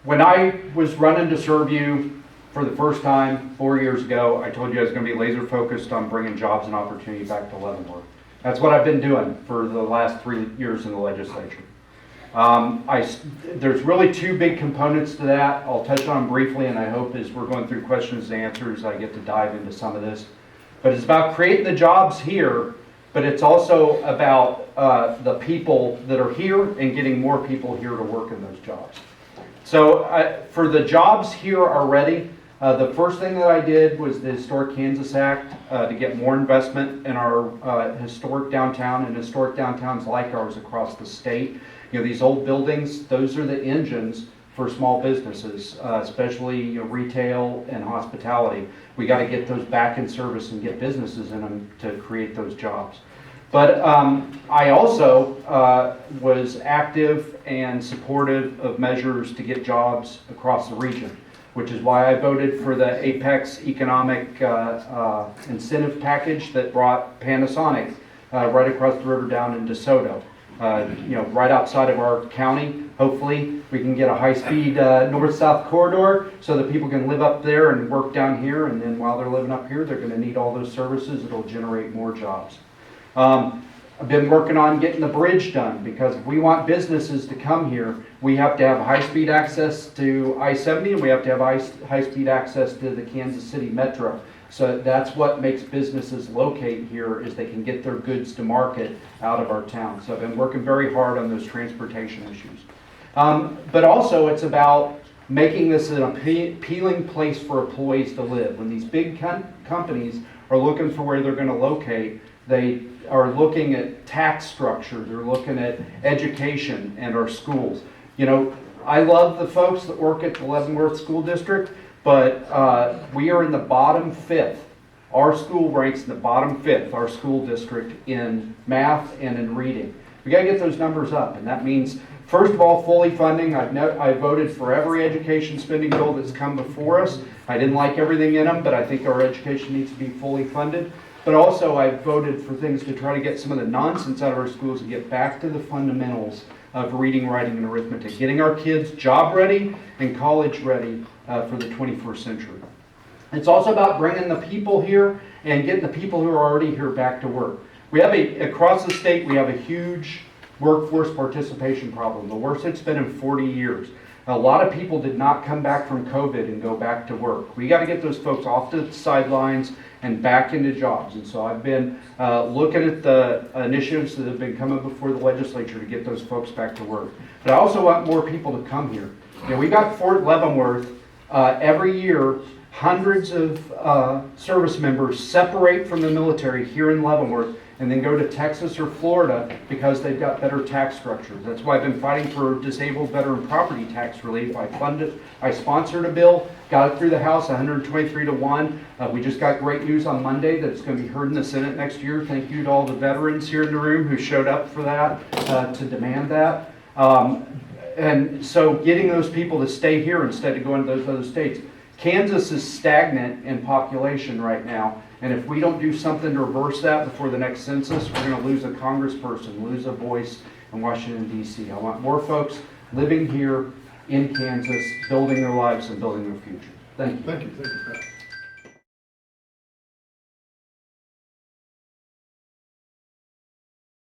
when I was running to serve you for the first time 4 years ago, I told you I was going to be laser focused on bringing jobs and opportunity back to Leavenworth. That's what I've been doing for the last 3 years in the legislature. There's really two big components to that. I'll touch on them briefly, and I hope as we're going through questions and answers, I get to dive into some of this. But it's about creating the jobs here, but it's also about the people that are here and getting more people here to work in those jobs. So for the jobs here already, the first thing that I did was the Historic Kansas Act to get more investment in our historic downtown and historic downtowns like ours across the state. You know, these old buildings, those are the engines for small businesses, especially retail and hospitality. We got to get those back in service and get businesses in them to create those jobs. But I also was active and supportive of measures to get jobs across the region, which is why I voted for the Apex Economic Incentive Package that brought Panasonic right across the river down into DeSoto. Right outside of our county. Hopefully we can get a high-speed north-south corridor so that people can live up there and work down here, and then while they're living up here, they're going to need all those services. It'll generate more jobs. I've been working on getting the bridge done, because if we want businesses to come here, we have to have high-speed access to I-70, and we have to have high-speed access to the Kansas City Metro. So that's what makes businesses locate here, is they can get their goods to market out of our town. So I've been working very hard on those transportation issues. But also it's about making this an appealing place for employees to live. When these big companies are looking for where they're going to locate, they are looking at tax structure, they're looking at education and our schools. You know, I love the folks that work at the Leavenworth School District, but we are in the bottom 5th. Our school ranks in the bottom 5th, our school district, in math and in reading. We got to get those numbers up, and that means, first of all, fully funding. I voted for every education spending bill that's come before us. I didn't like everything in them, but I think our education needs to be fully funded. But also I voted for things to try to get some of the nonsense out of our schools and get back to the fundamentals of reading, writing, and arithmetic, getting our kids job ready and college ready for the 21st century. It's also about bringing the people here and getting the people who are already here back to work. We have across the state, we have a huge workforce participation problem, the worst it's been in 40 years. A lot of people did not come back from COVID and go back to work. We got to get those folks off the sidelines and back into jobs. And so I've been looking at the initiatives that have been coming before the legislature to get those folks back to work. But I also want more people to come here. We got Fort Leavenworth every year. Hundreds of service members separate from the military here in Leavenworth and then go to Texas or Florida because they've got better tax structures. That's why I've been fighting for disabled veteran property tax relief. I sponsored a bill, got it through the House 123-1. We just got great news on Monday that it's going to be heard in the Senate next year. Thank you to all the veterans here in the room who showed up for that, to demand that. And so getting those people to stay here instead of going to those other states. Kansas is stagnant in population right now, and if we don't do something to reverse that before the next census, we're going to lose a congressperson, lose a voice in Washington, D.C. I want more folks living here in Kansas, building their lives and building their future. Thank you. Thank you, Pat.